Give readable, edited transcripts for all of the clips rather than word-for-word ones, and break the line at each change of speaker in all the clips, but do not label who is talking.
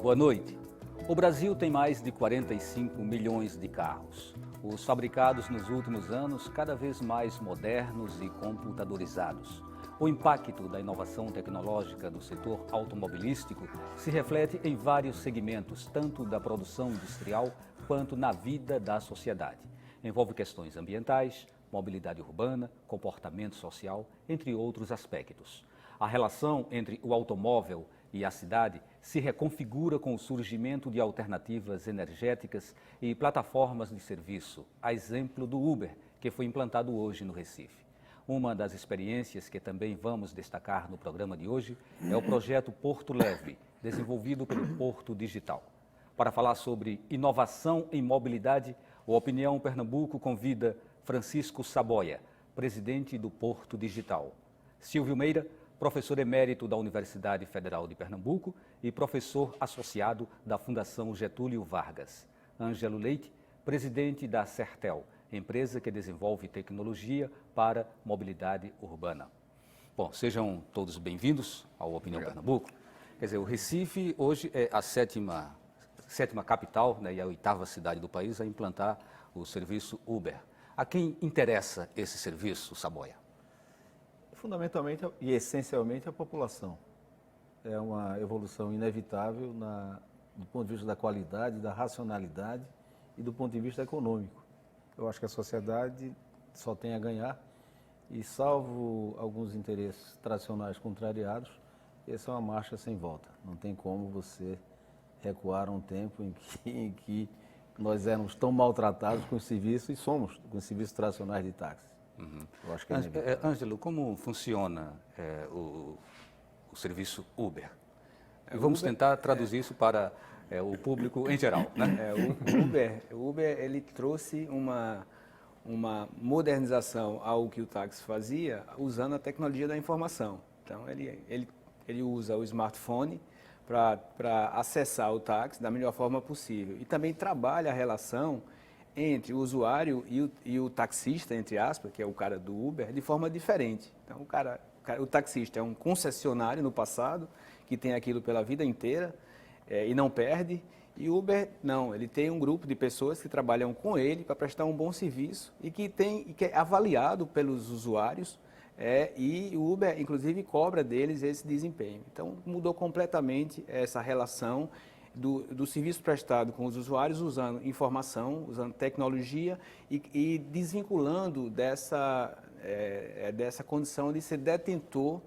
Boa noite. O Brasil tem mais de 45 milhões de carros. Os fabricados nos últimos anos cada vez mais modernos e computadorizados. O impacto da inovação tecnológica do setor automobilístico se reflete em vários segmentos, tanto da produção industrial quanto na vida da sociedade. Envolve questões ambientais, mobilidade urbana, comportamento social, entre outros aspectos. A relação entre o automóvel e a cidade se reconfigura com o surgimento de alternativas energéticas e plataformas de serviço, a exemplo do Uber, que foi implantado hoje no Recife. Uma das experiências que também vamos destacar no programa de hoje é o projeto Porto Leve, desenvolvido pelo Porto Digital. Para falar sobre inovação em mobilidade, o Opinião Pernambuco convida Francisco Saboia, presidente do Porto Digital, Silvio Meira, professor emérito da Universidade Federal de Pernambuco e professor associado da Fundação Getúlio Vargas, Ângelo Leite, presidente da Sertel, empresa que desenvolve tecnologia para mobilidade urbana. Bom, sejam todos bem-vindos ao Opinião Pernambuco. Quer dizer, o Recife hoje é a sétima capital, né, e a 8ª cidade do país a implantar o serviço Uber. A quem interessa esse serviço, Saboia?
Fundamentalmente e essencialmente a população. É uma evolução inevitável do ponto de vista da qualidade, da racionalidade e do ponto de vista econômico. Eu acho que a sociedade só tem a ganhar e, salvo alguns interesses tradicionais contrariados, essa é uma marcha sem volta. Não tem como você recuar a um tempo em que nós éramos tão maltratados com os serviços e somos com os serviços tradicionais de táxi. Eu acho que é
Ângelo, como funciona o serviço Uber? Vamos tentar traduzir isso para o público em geral, né?
O Uber ele trouxe uma modernização ao que o táxi fazia usando a tecnologia da informação. Então, ele usa o smartphone para acessar o táxi da melhor forma possível. E também trabalha a relação entre o usuário e o taxista, entre aspas, que é o cara do Uber, de forma diferente. Então, o taxista é um concessionário no passado, que tem aquilo pela vida inteira e não perde. E o Uber, não, ele tem um grupo de pessoas que trabalham com ele para prestar um bom serviço e que é avaliado pelos usuários e o Uber, inclusive, cobra deles esse desempenho. Então, mudou completamente essa relação do serviço prestado com os usuários, usando informação, usando tecnologia e desvinculando dessa condição de ser detentor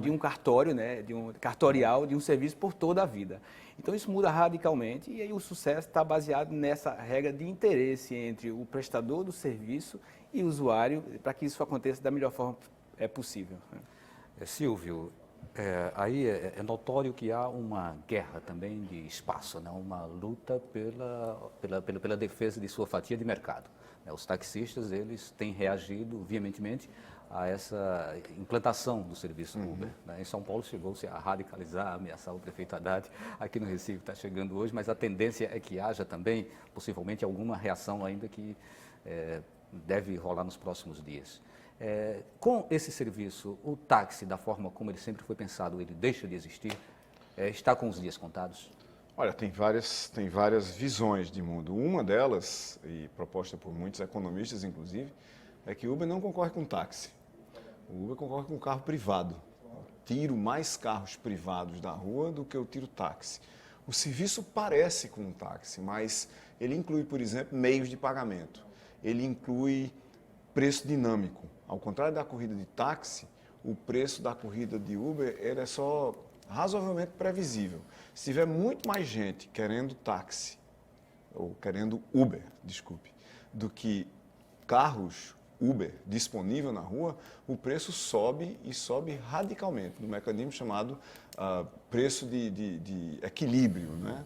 de um cartório, né, de um cartorial, de um serviço por toda a vida. Então isso muda radicalmente e aí o sucesso está baseado nessa regra de interesse entre o prestador do serviço e o usuário para que isso aconteça da melhor forma possível.
Silvio, aí é notório que há uma guerra também de espaço, né? Uma luta pela defesa de sua fatia de mercado. Os taxistas eles têm reagido veementemente a essa implantação do serviço Uber. Né? Em São Paulo chegou-se a radicalizar, a ameaçar o prefeito Haddad. Aqui no Recife está chegando hoje, mas a tendência é que haja também, possivelmente, alguma reação ainda que deve rolar nos próximos dias. Com esse serviço, o táxi, da forma como ele sempre foi pensado, ele deixa de existir? Está com os dias contados?
Olha, tem várias visões de mundo. Uma delas, e proposta por muitos economistas, inclusive, é que o Uber não concorre com táxi. O Uber concorre com carro privado. Tiro mais carros privados da rua do que eu tiro táxi. O serviço parece com um táxi, mas ele inclui, por exemplo, meios de pagamento. Ele inclui preço dinâmico. Ao contrário da corrida de táxi, o preço da corrida de Uber ele é só razoavelmente previsível. Se tiver muito mais gente querendo táxi, ou querendo Uber, desculpe, do que carros Uber disponível na rua, o preço sobe e sobe radicalmente, no mecanismo chamado preço de equilíbrio, né?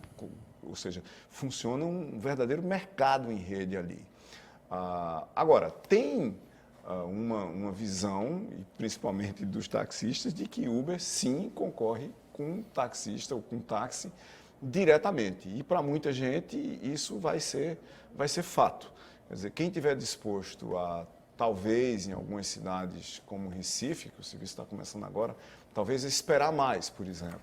Ou seja, funciona um verdadeiro mercado em rede ali. Agora, tem uma visão, e principalmente dos taxistas, de que Uber sim concorre com um taxista ou com um táxi diretamente. E para muita gente isso vai ser fato. Quer dizer, quem estiver disposto a, talvez em algumas cidades como Recife, que o serviço está começando agora, talvez esperar mais, por exemplo.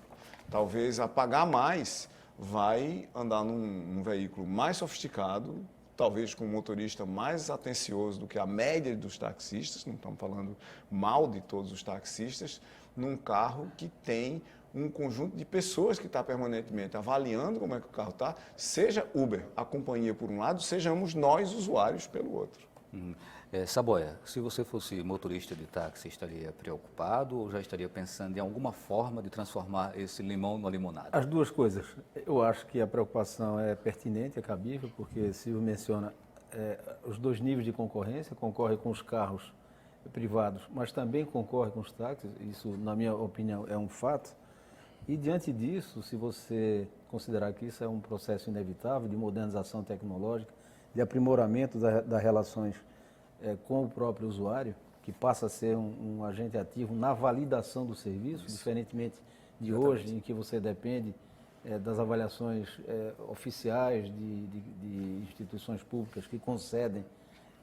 Talvez a pagar mais vai andar num veículo mais sofisticado, talvez com um motorista mais atencioso do que a média dos taxistas, não estamos falando mal de todos os taxistas, num carro que tem um conjunto de pessoas que está permanentemente avaliando como é que o carro está, seja Uber, a companhia por um lado, sejamos nós usuários pelo outro.
Saboia, se você fosse motorista de táxi, estaria preocupado ou já estaria pensando em alguma forma de transformar esse limão numa limonada?
As duas coisas. Eu acho que a preocupação é pertinente, é cabível, porque Silvio menciona os dois níveis de concorrência, concorre com os carros privados, mas também concorre com os táxis, isso, na minha opinião, é um fato. E, diante disso, se você considerar que isso é um processo inevitável de modernização tecnológica, de aprimoramento das relações com o próprio usuário, que passa a ser um agente ativo na validação do serviço, diferentemente de hoje, em que você depende das avaliações oficiais de instituições públicas que concedem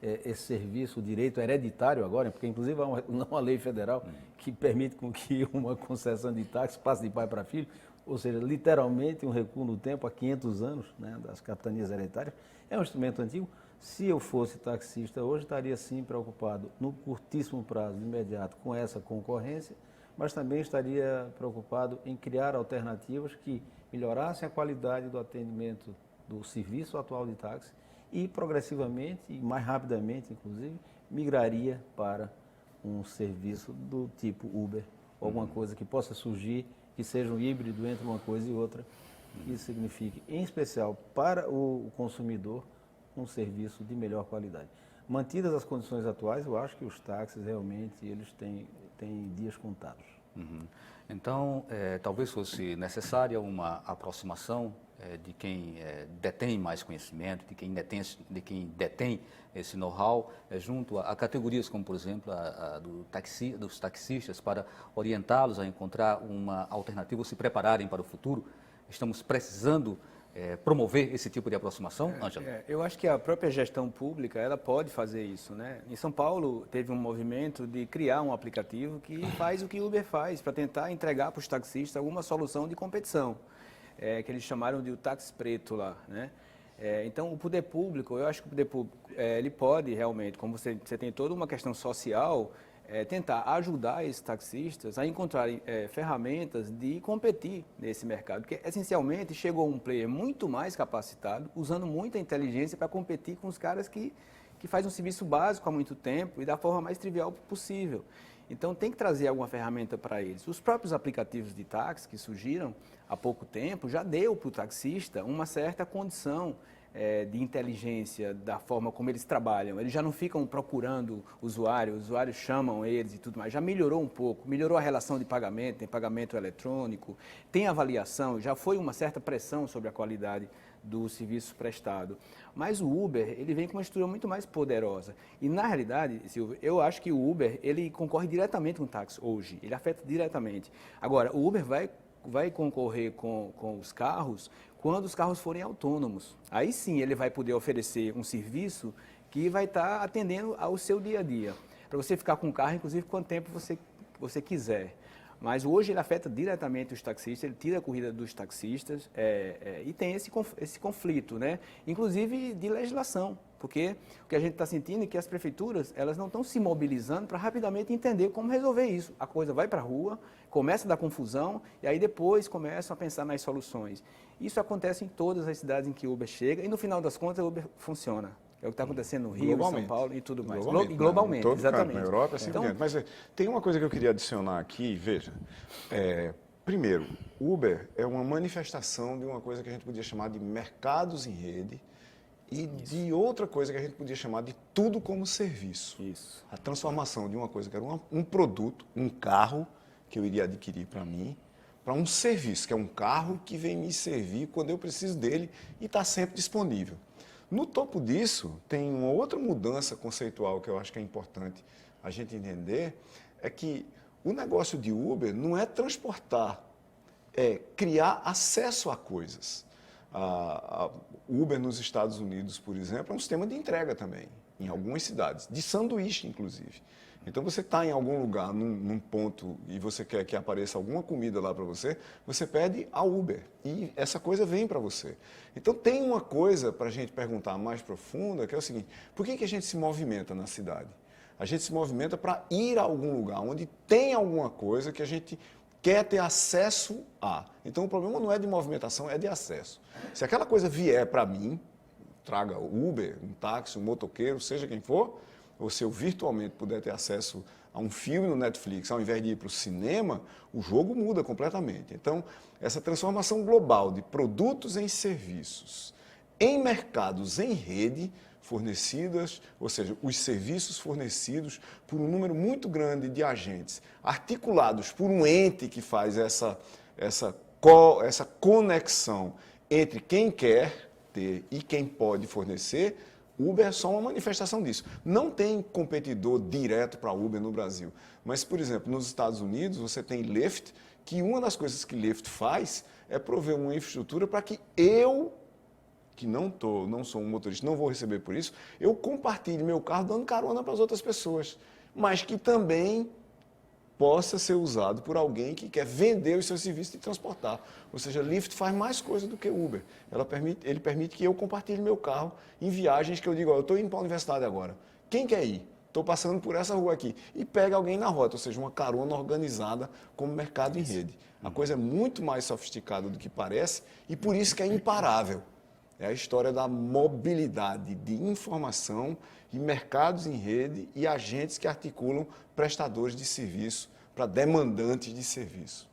esse serviço, o direito hereditário agora, porque inclusive há uma lei federal que permite com que uma concessão de táxi passe de pai para filho, ou seja, literalmente um recuo no tempo, há 500 anos, né, das capitanias hereditárias. É um instrumento antigo. Se eu fosse taxista hoje, estaria sim preocupado no curtíssimo prazo, imediato, com essa concorrência, mas também estaria preocupado em criar alternativas que melhorassem a qualidade do atendimento do serviço atual de táxi e progressivamente, e mais rapidamente inclusive, migraria para um serviço do tipo Uber, ou alguma coisa que possa surgir, que seja um híbrido entre uma coisa e outra, que signifique, em especial para o consumidor, um serviço de melhor qualidade. Mantidas as condições atuais, eu acho que os táxis realmente eles têm dias contados.
Então, talvez fosse necessária uma aproximação de quem detém mais conhecimento, de quem detém esse know-how, junto a categorias como, por exemplo, dos taxistas, para orientá-los a encontrar uma alternativa ou se prepararem para o futuro. Estamos precisando promover esse tipo de aproximação, Ângelo?
Eu acho que a própria gestão pública ela pode fazer isso, né? Em São Paulo teve um movimento de criar um aplicativo que faz o que o Uber faz, para tentar entregar para os taxistas alguma solução de competição, que eles chamaram de o táxi preto lá, né? Então, o poder público, eu acho que o poder público ele pode realmente, como você tem toda uma questão social, tentar ajudar esses taxistas a encontrarem ferramentas de competir nesse mercado, porque essencialmente chegou um player muito mais capacitado, usando muita inteligência para competir com os caras que fazem um serviço básico há muito tempo e da forma mais trivial possível. Então tem que trazer alguma ferramenta para eles. Os próprios aplicativos de táxi que surgiram há pouco tempo já deu para o taxista uma certa condição de inteligência da forma como eles trabalham. Eles já não ficam procurando os usuários chamam eles e tudo mais. Já melhorou um pouco, melhorou a relação de pagamento, tem pagamento eletrônico, tem avaliação, já foi uma certa pressão sobre a qualidade do serviço prestado. Mas o Uber, ele vem com uma estrutura muito mais poderosa. E, na realidade, Silvio, eu acho que o Uber, ele concorre diretamente com o táxi hoje. Ele afeta diretamente. Agora, o Uber vai concorrer com os carros quando os carros forem autônomos. Aí sim ele vai poder oferecer um serviço que vai estar atendendo ao seu dia a dia. Para você ficar com o carro, inclusive, quanto tempo você quiser. Mas hoje ele afeta diretamente os taxistas, ele tira a corrida dos taxistas e tem esse conflito, né? Inclusive de legislação, porque o que a gente está sentindo é que as prefeituras elas não estão se mobilizando para rapidamente entender como resolver isso. A coisa vai para a rua, começa a dar confusão e aí depois começam a pensar nas soluções. Isso acontece em todas as cidades em que o Uber chega e no final das contas o Uber funciona. É o que está acontecendo no Rio, em São Paulo e tudo mais. Globalmente,
todo
exatamente.
Canto, na Europa, assim então, mas tem uma coisa que eu queria adicionar aqui, veja. Primeiro, Uber é uma manifestação de uma coisa que a gente podia chamar de mercados em rede e de outra coisa que a gente podia chamar de tudo como serviço.
Isso.
A transformação de uma coisa que era um produto, um carro que eu iria adquirir para mim, para um serviço, que é um carro que vem me servir quando eu preciso dele e está sempre disponível. No topo disso, tem uma outra mudança conceitual que eu acho que é importante a gente entender, é que o negócio de Uber não é transportar, é criar acesso a coisas. A Uber nos Estados Unidos, por exemplo, é um sistema de entrega também, em algumas cidades, de sanduíche, inclusive. Então, você está em algum lugar, num ponto, e você quer que apareça alguma comida lá para você, você pede a Uber. E essa coisa vem para você. Então, tem uma coisa para a gente perguntar mais profunda, que é o seguinte: por que a gente se movimenta na cidade? A gente se movimenta para ir a algum lugar onde tem alguma coisa que a gente quer ter acesso a. Então, o problema não é de movimentação, é de acesso. Se aquela coisa vier para mim, traga Uber, um táxi, um motoqueiro, seja quem for, ou se eu virtualmente puder ter acesso a um filme no Netflix, ao invés de ir para o cinema, o jogo muda completamente. Então, essa transformação global de produtos em serviços, em mercados em rede, fornecidas, ou seja, os serviços fornecidos por um número muito grande de agentes, articulados por um ente que faz essa conexão entre quem quer ter e quem pode fornecer. Uber é só uma manifestação disso. Não tem competidor direto para Uber no Brasil. Mas, por exemplo, nos Estados Unidos, você tem Lyft, que uma das coisas que Lyft faz é prover uma infraestrutura para que eu, que não sou um motorista, não vou receber por isso, eu compartilhe meu carro dando carona para as outras pessoas. Mas que também possa ser usado por alguém que quer vender os seus serviços e transportar. Ou seja, Lyft faz mais coisa do que Uber. Ele permite que eu compartilhe meu carro em viagens que eu digo: eu estou indo para a universidade agora. Quem quer ir? Estou passando por essa rua aqui. E pega alguém na rota, ou seja, uma carona organizada como mercado em rede. A coisa é muito mais sofisticada do que parece e por isso que é imparável. É a história da mobilidade de informação e mercados em rede e agentes que articulam prestadores de serviço para demandantes de serviço.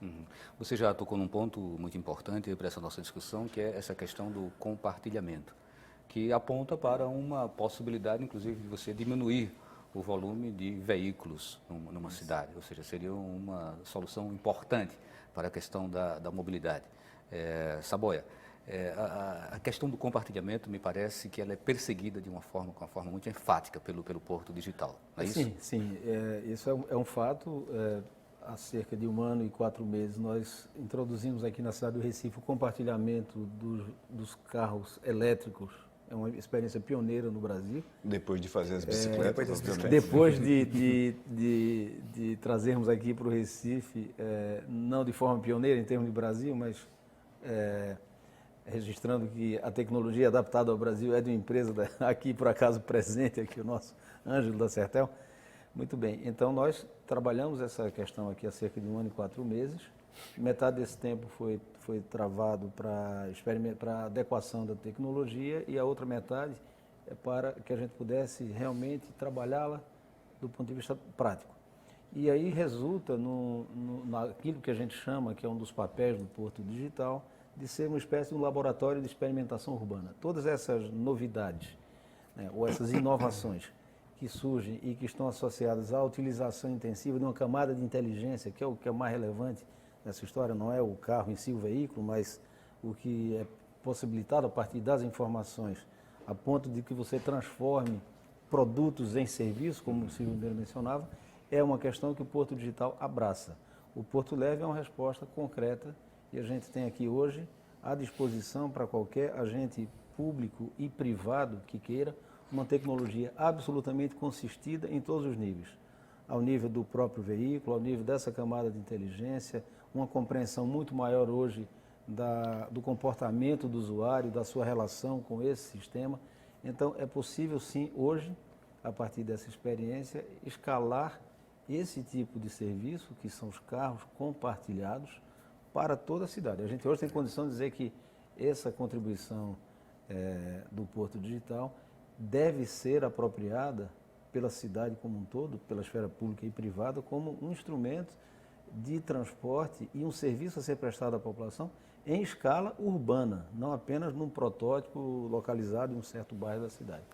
Você já tocou num ponto muito importante para essa nossa discussão, que é essa questão do compartilhamento, que aponta para uma possibilidade, inclusive, de você diminuir o volume de veículos numa cidade, ou seja, seria uma solução importante para a questão da mobilidade. Saboia, a questão do compartilhamento me parece que ela é perseguida com uma forma muito enfática pelo Porto Digital, não é isso?
Sim. Isso é um fato. Há cerca de 1 ano e 4 meses nós introduzimos aqui na cidade do Recife o compartilhamento dos carros elétricos. É uma experiência pioneira no Brasil.
Depois de fazer as bicicletas, obviamente.
Depois de trazermos aqui para o Recife, não de forma pioneira em termos de Brasil, mas registrando que a tecnologia adaptada ao Brasil é de uma empresa aqui, por acaso, presente aqui, o nosso Ângelo da Sertel. Muito bem, então nós trabalhamos essa questão aqui há cerca de 1 ano e 4 meses. Metade desse tempo foi travado para adequação da tecnologia e a outra metade é para que a gente pudesse realmente trabalhá-la do ponto de vista prático. E aí resulta naquilo que a gente chama, que é um dos papéis do Porto Digital, de ser uma espécie de um laboratório de experimentação urbana. Todas essas novidades, né, ou essas inovações que surgem e que estão associadas à utilização intensiva de uma camada de inteligência, que é o que é mais relevante nessa história, não é o carro em si, o veículo, mas o que é possibilitado a partir das informações, a ponto de que você transforme produtos em serviços, como o Silvio Ribeiro mencionava, é uma questão que o Porto Digital abraça. O Porto Leve é uma resposta concreta e a gente tem aqui hoje à disposição para qualquer agente público e privado que queira uma tecnologia absolutamente consistida em todos os níveis, ao nível do próprio veículo, ao nível dessa camada de inteligência, uma compreensão muito maior hoje do comportamento do usuário, da sua relação com esse sistema. Então, é possível sim, hoje, a partir dessa experiência, escalar esse tipo de serviço, que são os carros compartilhados, para toda a cidade. A gente hoje tem condição de dizer que essa contribuição do Porto Digital deve ser apropriada pela cidade como um todo, pela esfera pública e privada, como um instrumento de transporte e um serviço a ser prestado à população em escala urbana, não apenas num protótipo localizado em um certo bairro da cidade.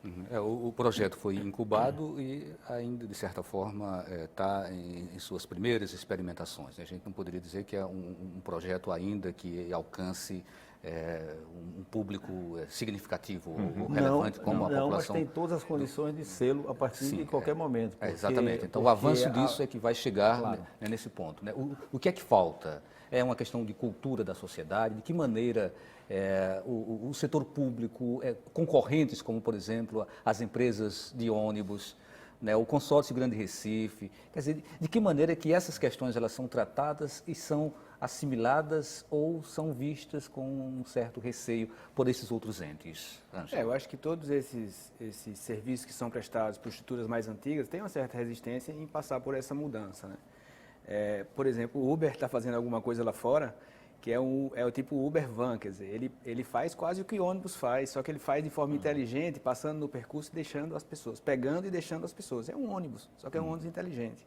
O projeto foi incubado e ainda, de certa forma, está em suas primeiras experimentações. A gente não poderia dizer que é um projeto ainda que alcance um público significativo ou relevante como a população.
Não, mas tem todas as condições de sê-lo a partir de qualquer momento.
Exatamente. Então, o avanço disso é que vai chegar nesse ponto, né? O que é que falta? É uma questão de cultura da sociedade, de que maneira o setor público, concorrentes como, por exemplo, as empresas de ônibus, né, o consórcio Grande Recife, quer dizer, de que maneira que essas questões elas são tratadas e são assimiladas ou são vistas com um certo receio por esses outros entes?
Eu acho que todos esses serviços que são prestados por estruturas mais antigas têm uma certa resistência em passar por essa mudança, né? Por exemplo, o Uber está fazendo alguma coisa lá fora, que é o tipo Uber Van, quer dizer, ele faz quase o que o ônibus faz, só que ele faz de forma inteligente, passando no percurso e deixando as pessoas, pegando e deixando as pessoas. É um ônibus, só que é um ônibus inteligente.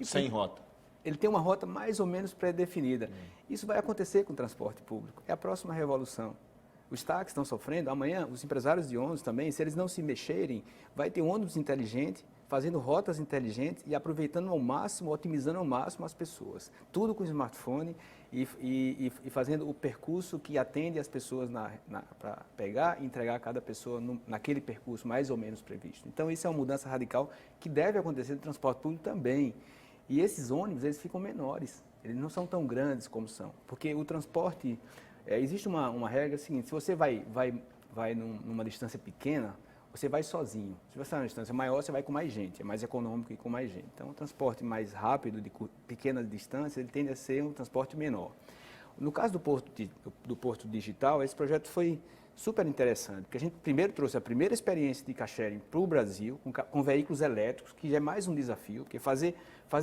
Sem rota.
Ele tem uma rota mais ou menos pré-definida. Isso vai acontecer com o transporte público. É a próxima revolução. Os táxis estão sofrendo, amanhã os empresários de ônibus também, se eles não se mexerem, vai ter um ônibus inteligente, fazendo rotas inteligentes e aproveitando ao máximo, otimizando ao máximo as pessoas. Tudo com smartphone e fazendo o percurso que atende as pessoas para pegar e entregar a cada pessoa naquele percurso mais ou menos previsto. Então, isso é uma mudança radical que deve acontecer no transporte público também. E esses ônibus, eles ficam menores, eles não são tão grandes como são. Porque o transporte, existe uma regra seguinte, se você vai numa distância pequena, você vai sozinho. Se você vai numa distância maior, você vai com mais gente, é mais econômico e com mais gente. Então, o transporte mais rápido, de pequena distância, ele tende a ser um transporte menor. No caso do Porto Digital, esse projeto foi super interessante, porque a gente primeiro trouxe a primeira experiência de car-sharing para o Brasil, com veículos elétricos, que já é mais um desafio, porque fazer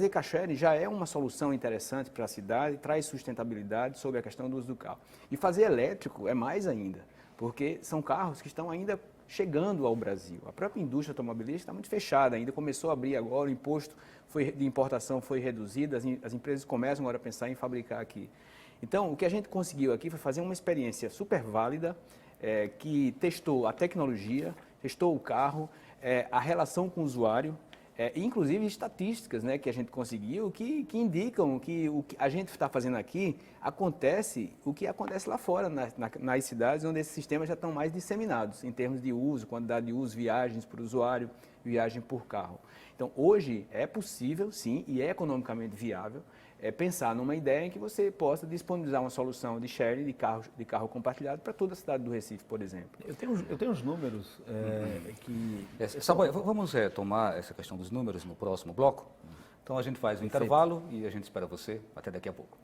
car-sharing já é uma solução interessante para a cidade, traz sustentabilidade sobre a questão do uso do carro. E fazer elétrico é mais ainda, porque são carros que estão ainda chegando ao Brasil. A própria indústria automobilística está muito fechada, ainda começou a abrir agora, o imposto de importação foi reduzido, as empresas começam agora a pensar em fabricar aqui. Então, o que a gente conseguiu aqui foi fazer uma experiência super válida, que testou a tecnologia, testou o carro, a relação com o usuário, inclusive estatísticas, né, que a gente conseguiu, que indicam que o que a gente está fazendo aqui acontece o que acontece lá fora, nas cidades onde esses sistemas já estão mais disseminados, em termos de uso, quantidade de uso, viagens para o usuário, viagem por carro. Então, hoje é possível, sim, e é economicamente viável, pensar numa ideia em que você possa disponibilizar uma solução de sharing de carro compartilhado para toda a cidade do Recife, por exemplo.
Eu tenho uns números que...
Saboia, vamos retomar essa questão dos números no próximo bloco? Então a gente faz um intervalo e a gente espera você até daqui a pouco.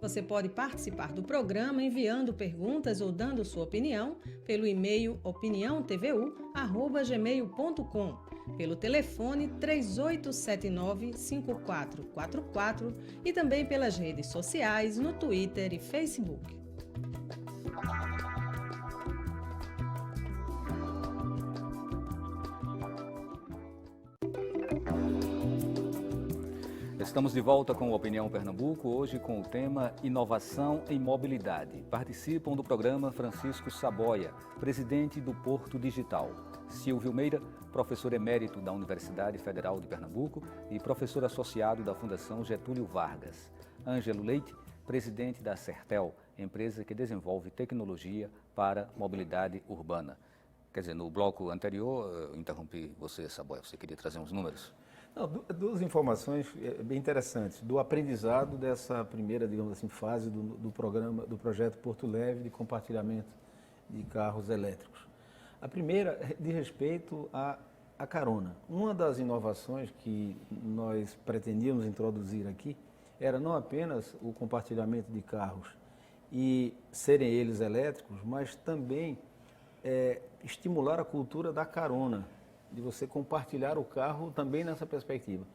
Você pode participar do programa enviando perguntas ou dando sua opinião pelo e-mail opiniãotvu@gmail.com, pelo telefone 3879-5444 e também pelas redes sociais no Twitter e Facebook.
Estamos de volta com o Opinião Pernambuco, hoje com o tema Inovação em Mobilidade. Participam do programa Francisco Saboia, presidente do Porto Digital, Silvio Meira, professor emérito da Universidade Federal de Pernambuco e professor associado da Fundação Getúlio Vargas, Ângelo Leite, presidente da Sertel, empresa que desenvolve tecnologia para mobilidade urbana. Quer dizer, no bloco anterior, eu interrompi você, Saboia, você queria trazer uns números?
Não, duas informações bem interessantes do aprendizado dessa primeira, digamos assim, fase do projeto Porto Leve de compartilhamento de carros elétricos. A primeira diz respeito à carona. Uma das inovações que nós pretendíamos introduzir aqui era não apenas o compartilhamento de carros e serem eles elétricos, mas também estimular a cultura da carona, de você compartilhar o carro também nessa perspectiva.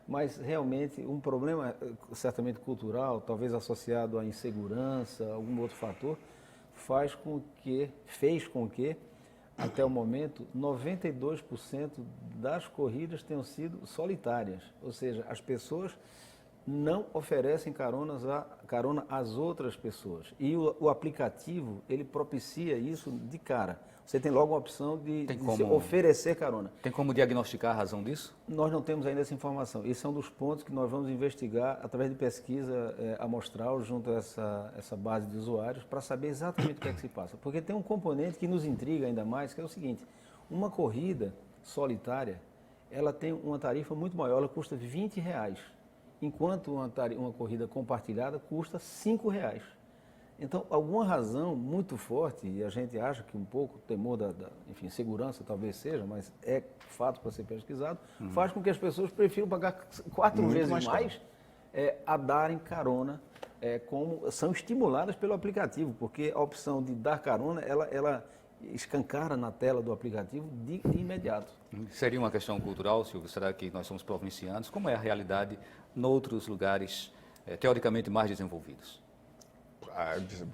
Mas realmente um problema certamente cultural, talvez associado à insegurança, algum outro fator, fez com que até o momento 92% das corridas tenham sido solitárias, ou seja, as pessoas não oferecem carona às outras pessoas. E o aplicativo, ele propicia isso de cara. Você tem logo a opção de oferecer carona.
Tem como diagnosticar a razão disso?
Nós não temos ainda essa informação. Esse é um dos pontos que nós vamos investigar através de pesquisa amostral junto a essa base de usuários para saber exatamente o que é que se passa. Porque tem um componente que nos intriga ainda mais, que é o seguinte: uma corrida solitária, ela tem uma tarifa muito maior, ela custa R$20, enquanto uma corrida compartilhada custa R$5. Então, alguma razão muito forte, e a gente acha que um pouco o temor enfim, segurança talvez seja, mas é fato para ser pesquisado, faz com que as pessoas prefiram pagar 4
Muito
vezes
mais
mais a darem carona, como são estimuladas pelo aplicativo, porque a opção de dar carona, ela escancara na tela do aplicativo de imediato.
Seria uma questão cultural, Silvio? Será que nós somos provincianos? Como é a realidade noutros lugares teoricamente mais desenvolvidos?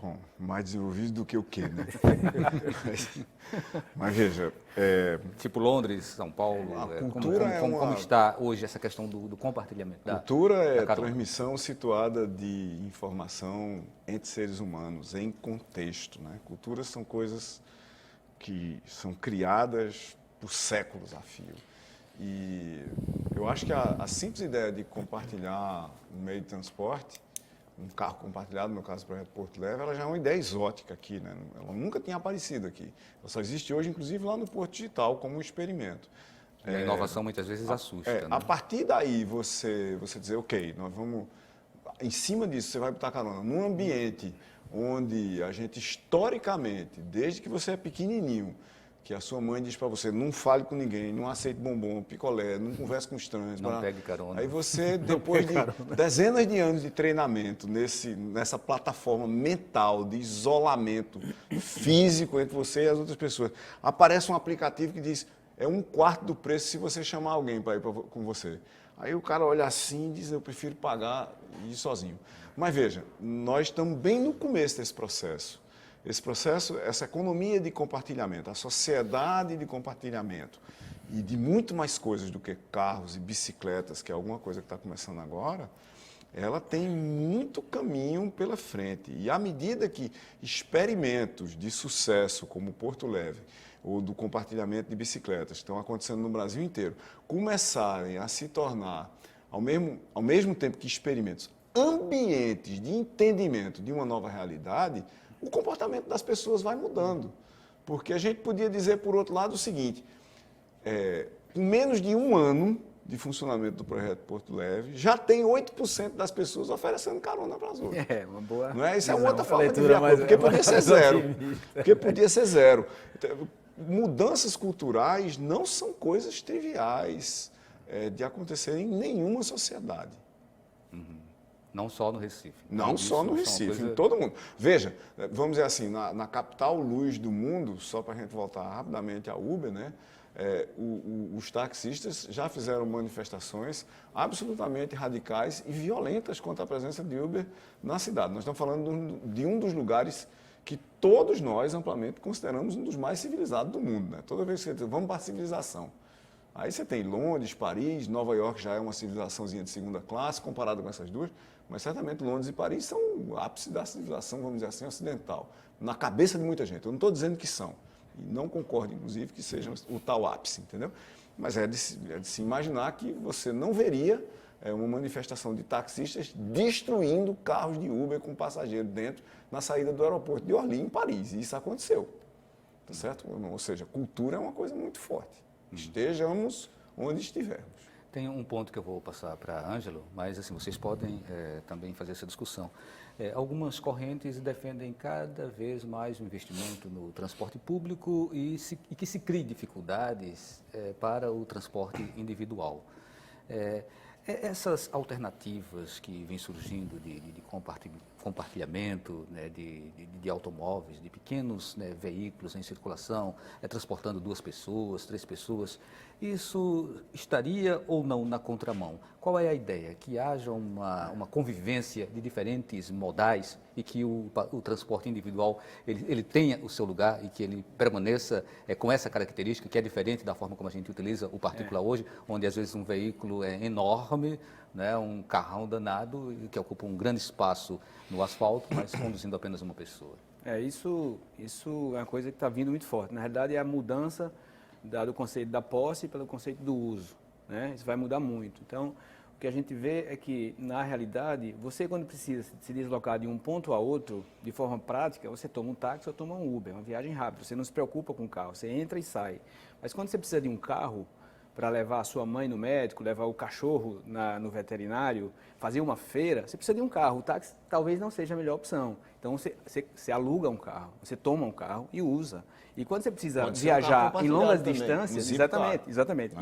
Bom, mais desenvolvido do que o quê, né? Mas veja,
Tipo Londres, São Paulo,
A cultura
como está hoje essa questão do compartilhamento?
cultura é
da carona?
transmissão situada de informação entre seres humanos, em contexto, né? Culturas são coisas que são criadas por séculos a fio. E eu acho que a simples ideia de compartilhar um meio de transporte, um carro compartilhado, no caso do projeto Porto Leve, ela já é uma ideia exótica aqui, né? Ela nunca tinha aparecido aqui. Ela só existe hoje, inclusive, lá no Porto Digital, como um experimento.
E a inovação muitas vezes assusta. Né?
A partir daí, você dizer, ok, nós vamos... Em cima disso, você vai botar carona num ambiente onde a gente, historicamente, desde que você é pequenininho, que a sua mãe diz para você, não fale com ninguém, não aceite bombom, picolé, não converse com estranhos.
Não pegue carona.
Aí você, depois de dezenas de anos de treinamento nessa plataforma mental de isolamento físico entre você e as outras pessoas, aparece um aplicativo que diz, é 1/4 do preço se você chamar alguém para ir com você. Aí o cara olha assim e diz, eu prefiro pagar e ir sozinho. Mas veja, nós estamos bem no começo desse processo. Esse processo, essa economia de compartilhamento, a sociedade de compartilhamento e de muito mais coisas do que carros e bicicletas, que é alguma coisa que está começando agora, ela tem muito caminho pela frente. E à medida que experimentos de sucesso, como Porto Leve, ou do compartilhamento de bicicletas, estão acontecendo no Brasil inteiro, começarem a se tornar, ao mesmo tempo que experimentos, ambientes de entendimento de uma nova realidade, o comportamento das pessoas vai mudando. Porque a gente podia dizer, por outro lado, o seguinte, com menos de 1 ano de funcionamento do projeto Porto Leve, já tem 8% das pessoas oferecendo carona para as outras.
Uma boa.
Não é? Isso é uma outra forma de ver
leitura
a coisa, porque podia ser zero.
otimista.
Porque podia ser zero. Então, mudanças culturais não são coisas triviais de acontecer em nenhuma sociedade.
Não só no Recife.
Não
Isso
só no
é uma
Recife,
coisa-
em todo mundo. Veja, vamos dizer assim, na capital luz do mundo, só para a gente voltar rapidamente à Uber, né? Os taxistas já fizeram manifestações absolutamente radicais e violentas contra a presença de Uber na cidade. Nós estamos falando de um dos lugares que todos nós amplamente consideramos um dos mais civilizados do mundo, né? Toda vez que você diz, vamos para a civilização. Aí você tem Londres, Paris, Nova York já é uma civilizaçãozinha de segunda classe comparada com essas duas, mas certamente Londres e Paris são o ápice da civilização, vamos dizer assim, ocidental, na cabeça de muita gente. Eu não estou dizendo que são, e não concordo, inclusive, que sejam o tal ápice, entendeu? Mas é de se imaginar que você não veria uma manifestação de taxistas destruindo carros de Uber com passageiro dentro na saída do aeroporto de Orly, em Paris, e isso aconteceu, tá certo? Ou seja, cultura é uma coisa muito forte. Estejamos onde estivermos.
Tem um ponto que eu vou passar para Ângelo, mas assim, vocês podem também fazer essa discussão. Algumas correntes defendem cada vez mais o investimento no transporte público e que se crie dificuldades para o transporte individual. Essas alternativas que vêm surgindo de compartilhamento, né, de automóveis, de pequenos, né, veículos em circulação, transportando 2 pessoas, 3 pessoas, isso estaria ou não na contramão? Qual é a ideia? Que haja uma convivência de diferentes modais e que o transporte individual ele tenha o seu lugar e que ele permaneça com essa característica que é diferente da forma como a gente utiliza o particular hoje, onde às vezes um veículo é enorme, né, um carrão danado que ocupa um grande espaço no asfalto, mas conduzindo apenas uma pessoa.
Isso é uma coisa que está vindo muito forte. Na realidade, é a mudança do conceito da posse pelo conceito do uso, né? Isso vai mudar muito. Então, o que a gente vê é que, na realidade, você quando precisa se deslocar de um ponto a outro, de forma prática, você toma um táxi ou toma um Uber, uma viagem rápida. Você não se preocupa com o carro, você entra e sai. Mas quando você precisa de um carro para levar a sua mãe no médico, levar o cachorro no veterinário, fazer uma feira, você precisa de um carro. O táxi talvez não seja a melhor opção. Então você aluga um carro, você toma um carro e usa. E quando você precisa
Pode ser um carro
viajar em longas
compartilhado também,
distâncias,
um
exatamente,
Zipcar.
exatamente.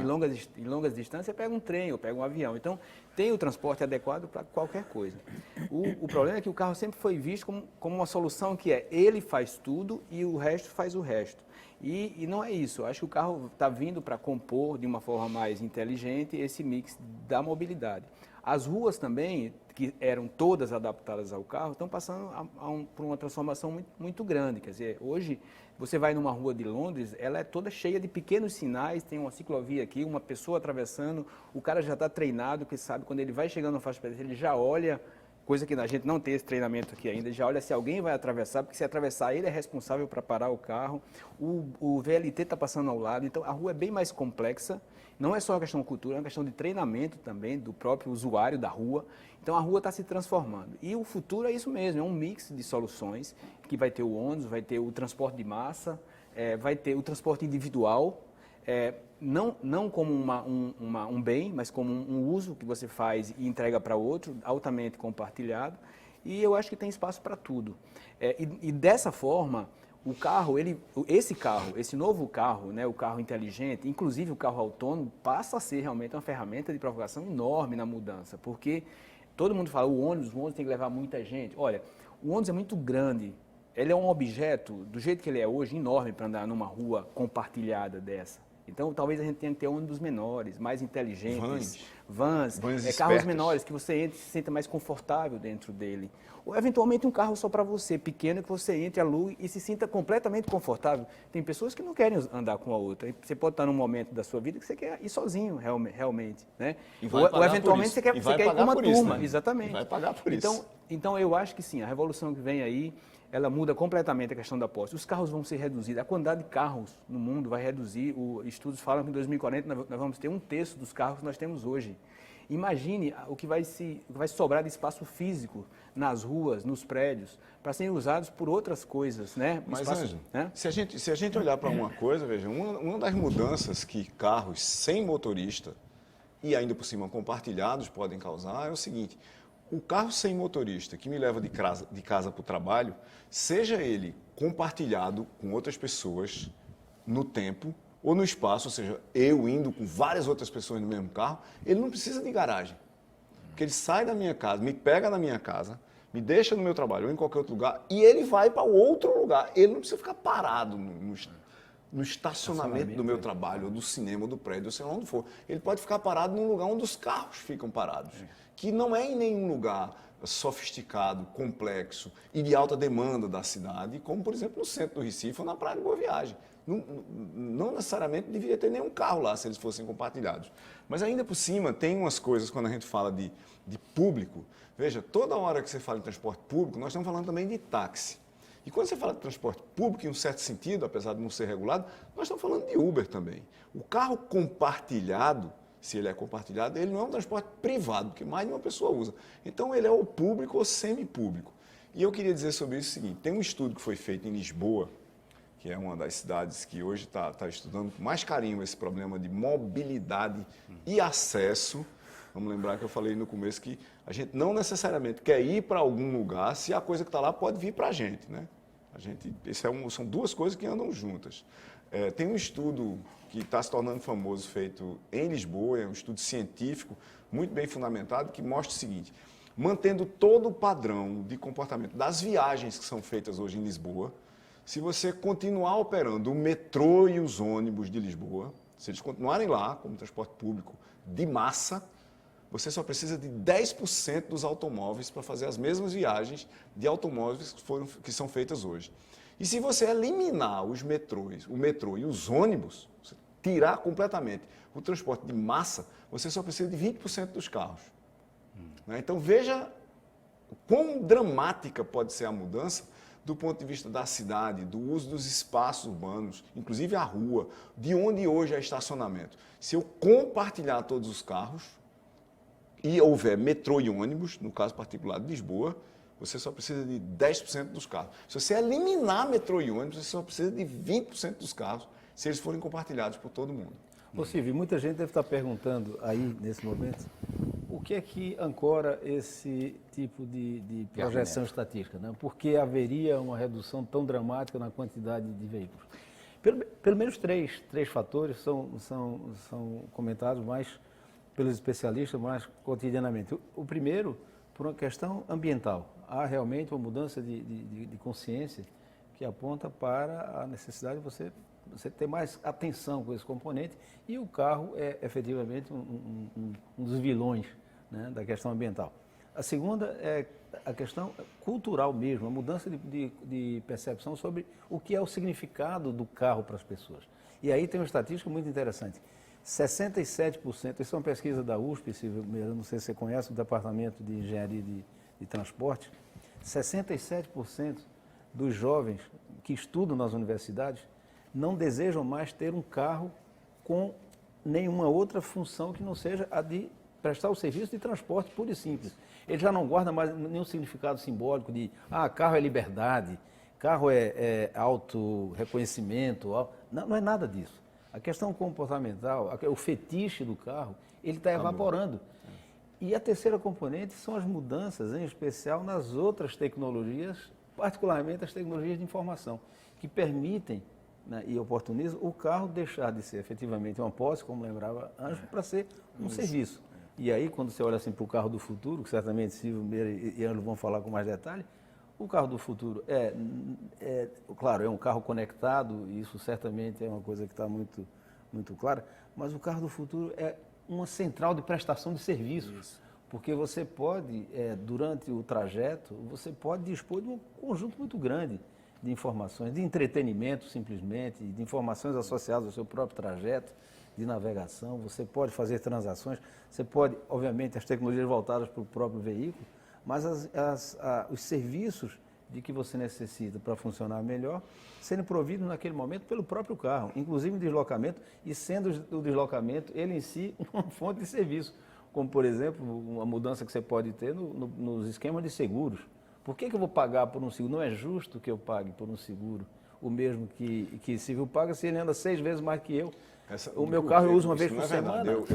Em longas distâncias, você pega um trem ou pega um avião. Então, tem o transporte adequado para qualquer coisa. O problema é que o carro sempre foi visto como uma solução que ele faz tudo e o resto faz o resto. E não é isso. Eu acho que o carro está vindo para compor de uma forma mais inteligente esse mix da mobilidade. As ruas também, que eram todas adaptadas ao carro, estão passando por uma transformação muito, muito grande. Quer dizer, hoje você vai numa rua de Londres, ela é toda cheia de pequenos sinais, tem uma ciclovia aqui, uma pessoa atravessando, o cara já está treinado, que sabe, quando ele vai chegando na faixa pedestre, ele já olha, coisa que a gente não tem esse treinamento aqui ainda, já olha se alguém vai atravessar, porque se atravessar ele é responsável para parar o carro, o VLT está passando ao lado, então a rua é bem mais complexa, não é só uma questão de cultura, é uma questão de treinamento também do próprio usuário da rua. Então a rua está se transformando. E o futuro é isso mesmo, é um mix de soluções, que vai ter o ônibus, vai ter o transporte de massa, vai ter o transporte individual, não como um bem, mas como um uso que você faz e entrega para outro, altamente compartilhado. E eu acho que tem espaço para tudo. E dessa forma, o carro, esse novo carro, né, o carro inteligente, inclusive o carro autônomo, passa a ser realmente uma ferramenta de provocação enorme na mudança, porque todo mundo fala, o ônibus tem que levar muita gente. Olha, o ônibus é muito grande, ele é um objeto, do jeito que ele é hoje, enorme para andar numa rua compartilhada dessa. Então, talvez a gente tenha que ter ônibus menores, mais inteligentes, vans carros
espertos.
menores, que você entre e se sinta mais confortável dentro dele. Ou, eventualmente, um carro só para você, pequeno, que você entre, alugue e se sinta completamente confortável. Tem pessoas que não querem andar com a outra. Você pode estar num momento da sua vida que você quer ir sozinho, realmente. Né? Ou, eventualmente, você quer ir com uma turma. Exatamente.
Vai pagar por isso.
Então, eu acho que sim, a revolução que vem aí, ela muda completamente a questão da posse. Os carros vão ser reduzidos, a quantidade de carros no mundo vai reduzir. Estudos falam que em 2040 nós vamos ter 1/3 dos carros que nós temos hoje. Imagine o que vai sobrar de espaço físico nas ruas, nos prédios, para serem usados por outras coisas, né?
Mas, Ângelo, né? se a gente olhar para uma coisa, veja, uma das mudanças que carros sem motorista e ainda por cima compartilhados podem causar é o seguinte: o carro sem motorista que me leva de casa para o trabalho, seja ele compartilhado com outras pessoas no tempo ou no espaço, ou seja, eu indo com várias outras pessoas no mesmo carro, ele não precisa de garagem. Porque ele sai da minha casa, me pega na minha casa, me deixa no meu trabalho ou em qualquer outro lugar e ele vai para outro lugar. Ele não precisa ficar parado no estacionamento do meu trabalho, ou do cinema, ou do prédio, ou sei lá onde for. Ele pode ficar parado num lugar onde os carros ficam parados, que não é em nenhum lugar sofisticado, complexo e de alta demanda da cidade, como, por exemplo, no centro do Recife ou na Praia de Boa Viagem. Não necessariamente deveria ter nenhum carro lá, se eles fossem compartilhados. Mas ainda por cima, tem umas coisas, quando a gente fala de público, veja, toda hora que você fala em transporte público, nós estamos falando também de táxi. E quando você fala de transporte público, em um certo sentido, apesar de não ser regulado, nós estamos falando de Uber também. O carro compartilhado, se ele é compartilhado, ele não é um transporte privado, que mais de uma pessoa usa. Então, ele é ou público ou semipúblico. E eu queria dizer sobre isso o seguinte: tem um estudo que foi feito em Lisboa, que é uma das cidades que hoje está estudando com mais carinho esse problema de mobilidade e acesso. Vamos lembrar que eu falei no começo que a gente não necessariamente quer ir para algum lugar se a coisa que está lá pode vir para a gente, né? São duas coisas que andam juntas. Tem um estudo que está se tornando famoso, feito em Lisboa, é um estudo científico, muito bem fundamentado, que mostra o seguinte: mantendo todo o padrão de comportamento das viagens que são feitas hoje em Lisboa, se você continuar operando o metrô e os ônibus de Lisboa, se eles continuarem lá como transporte público de massa, você só precisa de 10% dos automóveis para fazer as mesmas viagens de automóveis que são feitas hoje. E se você eliminar o metrô e os ônibus, você tirar completamente o transporte de massa, você só precisa de 20% dos carros. Então veja o quão dramática pode ser a mudança do ponto de vista da cidade, do uso dos espaços urbanos, inclusive a rua, de onde hoje é estacionamento. Se eu compartilhar todos os carros e houver metrô e ônibus, no caso particular de Lisboa, você só precisa de 10% dos carros. Se você eliminar metrô e ônibus, você só precisa de 20% dos carros, se eles forem compartilhados por todo mundo.
Ô Silvio, muita gente deve estar perguntando aí, nesse momento, o que é que ancora esse tipo de projeção estatística, né? Por que haveria uma redução tão dramática na quantidade de veículos? Pelo menos três fatores são comentados mais pelos especialistas, mais cotidianamente. O primeiro, por uma questão ambiental. Há realmente uma mudança de consciência que aponta para a necessidade de você ter mais atenção com esse componente, e o carro é efetivamente um dos vilões, né, da questão ambiental. A segunda é a questão cultural mesmo, a mudança de percepção sobre o que é o significado do carro para as pessoas. E aí tem uma estatística muito interessante. 67%, isso é uma pesquisa da USP, não sei se você conhece, o Departamento de Engenharia de Transporte, 67% dos jovens que estudam nas universidades não desejam mais ter um carro com nenhuma outra função que não seja a de prestar o serviço de transporte puro e simples. Ele já não guarda mais nenhum significado simbólico de, carro é liberdade, carro é auto-reconhecimento. Não é nada disso. A questão comportamental, o fetiche do carro, ele está evaporando. E a terceira componente são as mudanças, em especial nas outras tecnologias, particularmente as tecnologias de informação, que permitem, né, e oportunizam o carro deixar de ser efetivamente uma posse, como lembrava Ângelo, para ser um serviço. E aí, quando você olha assim para o carro do futuro, que certamente Silvio Meira e Ângelo vão falar com mais detalhe, o carro do futuro claro, é um carro conectado, e isso certamente é uma coisa que está muito, muito clara, mas o carro do futuro é uma central de prestação de serviços. Porque você pode, durante o trajeto, você pode dispor de um conjunto muito grande de informações, de entretenimento simplesmente, de informações associadas ao seu próprio trajeto, de navegação, você pode fazer transações, você pode, obviamente, as tecnologias voltadas para o próprio veículo, mas os serviços de que você necessita para funcionar melhor, sendo providos naquele momento pelo próprio carro, inclusive o deslocamento, e sendo o deslocamento, ele em si, uma fonte de serviço, como, por exemplo, uma mudança que você pode ter nos esquemas de seguros. Por que eu vou pagar por um seguro? Não é justo que eu pague por um seguro o mesmo que Silvio paga, se ele anda 6 vezes mais que eu. O meu carro eu uso uma vez por semana.
Eu uso